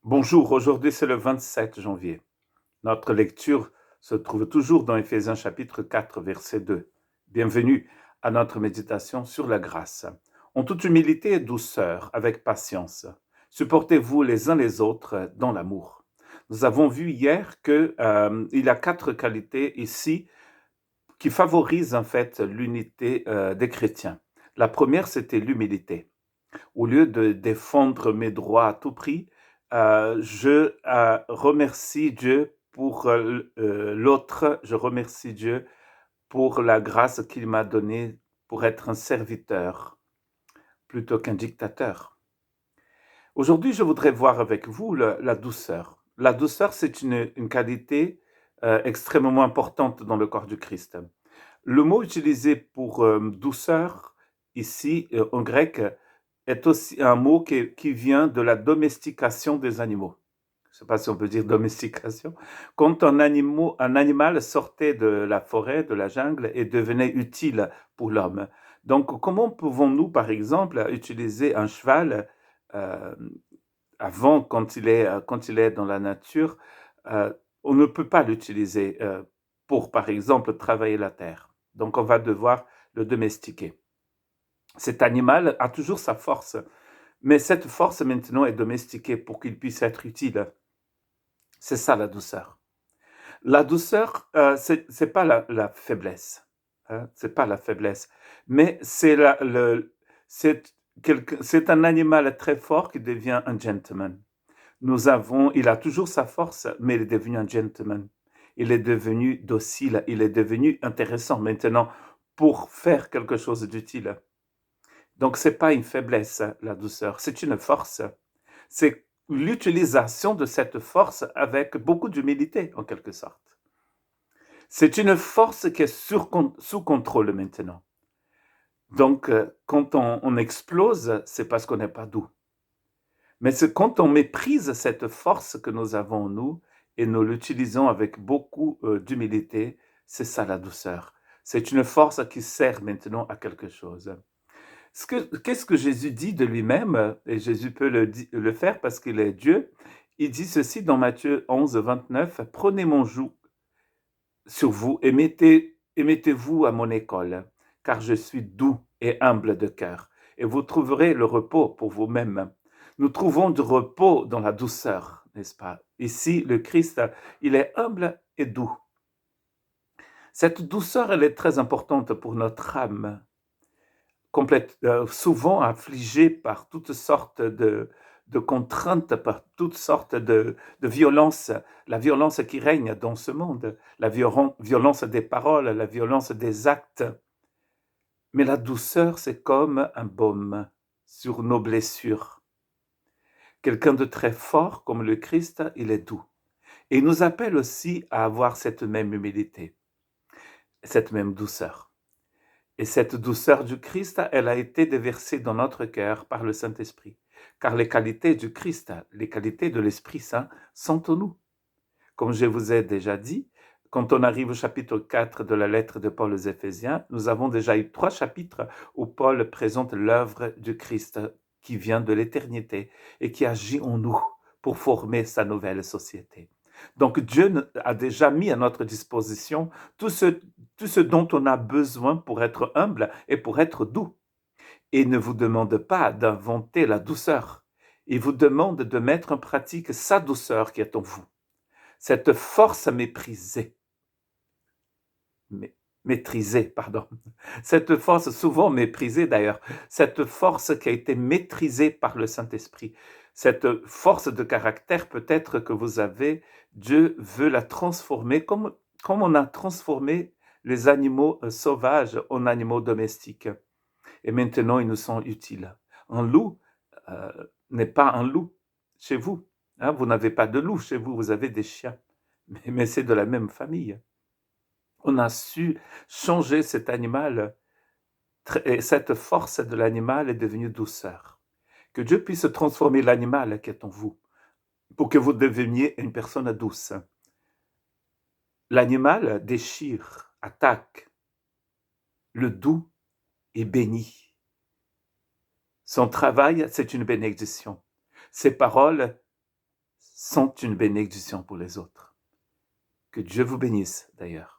Bonjour, aujourd'hui c'est le 27 janvier. Notre lecture se trouve toujours dans Éphésiens chapitre 4, verset 2. Bienvenue à notre méditation sur la grâce. En toute humilité et douceur, avec patience, supportez-vous les uns les autres dans l'amour. Nous avons vu hier qu'il y a 4 qualités ici qui favorisent en fait l'unité des chrétiens. La première, c'était l'humilité. Au lieu de défendre mes droits à tout prix, je remercie Dieu pour l'autre, je remercie Dieu pour la grâce qu'il m'a donnée pour être un serviteur plutôt qu'un dictateur. Aujourd'hui, je voudrais voir avec vous la douceur. La douceur, c'est une qualité extrêmement importante dans le corps du Christ. Le mot utilisé pour douceur, ici, en grec, est aussi un mot qui vient de la domestication des animaux. Je ne sais pas si on peut dire domestication. Quand un animal sortait de la forêt, de la jungle, et devenait utile pour l'homme. Donc, comment pouvons-nous, par exemple, utiliser un cheval euh, avant, quand il est dans la nature, euh, on ne peut pas l'utiliser pour, par exemple, travailler la terre. Donc, on va devoir le domestiquer. Cet animal a toujours sa force, mais cette force maintenant est domestiquée pour qu'il puisse être utile. C'est ça la douceur. La douceur, c'est pas la faiblesse, hein, c'est pas la faiblesse, mais c'est c'est un animal très fort qui devient un gentleman. Il a toujours sa force, mais il est devenu un gentleman. Il est devenu docile, il est devenu intéressant maintenant pour faire quelque chose d'utile. Donc, c'est pas une faiblesse, la douceur, c'est une force. C'est l'utilisation de cette force avec beaucoup d'humilité, en quelque sorte. C'est une force qui est sous contrôle maintenant. Donc, quand on explose, c'est parce qu'on n'est pas doux. Mais c'est quand on méprise cette force que nous avons en nous et nous l'utilisons avec beaucoup d'humilité, c'est ça la douceur. C'est une force qui sert maintenant à quelque chose. Qu'est-ce que Jésus dit de lui-même? Et Jésus peut le faire parce qu'il est Dieu. Il dit ceci dans Matthieu 11, 29, « Prenez mon joug sur vous et mettez-vous à mon école, car je suis doux et humble de cœur, et vous trouverez le repos pour vous-même. » Nous trouvons du repos dans la douceur, n'est-ce pas? Ici, le Christ, il est humble et doux. Cette douceur, elle est très importante pour notre âme, souvent affligée par toutes sortes de contraintes, par toutes sortes de violences, la violence qui règne dans ce monde, la violence des paroles, la violence des actes. Mais la douceur, c'est comme un baume sur nos blessures. Quelqu'un de très fort comme le Christ, il est doux. Et il nous appelle aussi à avoir cette même humilité, cette même douceur. Et cette douceur du Christ, elle a été déversée dans notre cœur par le Saint-Esprit. Car les qualités du Christ, les qualités de l'Esprit Saint sont en nous. Comme je vous ai déjà dit, quand on arrive au chapitre 4 de la lettre de Paul aux Éphésiens, nous avons déjà eu 3 chapitres où Paul présente l'œuvre du Christ qui vient de l'éternité et qui agit en nous pour former sa nouvelle société. Donc Dieu a déjà mis à notre disposition tout ce dont on a besoin pour être humble et pour être doux. Et il ne vous demande pas d'inventer la douceur. Il vous demande de mettre en pratique sa douceur qui est en vous. Cette force méprisée, maîtrisée, pardon. Cette force souvent méprisée d'ailleurs, cette force qui a été maîtrisée par le Saint-Esprit, cette force de caractère peut-être que vous avez, Dieu veut la transformer comme on a transformé les animaux sauvages en animaux domestiques. Et maintenant, ils nous sont utiles. Un loup euh, n'est pas un loup chez vous. Hein, vous n'avez pas de loup chez vous, vous avez des chiens. Mais c'est de la même famille. On a su changer cet animal, et cette force de l'animal est devenue douceur. Que Dieu puisse transformer l'animal qui est en vous, pour que vous deveniez une personne douce. L'animal déchire, attaque. Le doux est béni. Son travail, c'est une bénédiction. Ses paroles, sont une bénédiction pour les autres. Que Dieu vous bénisse d'ailleurs.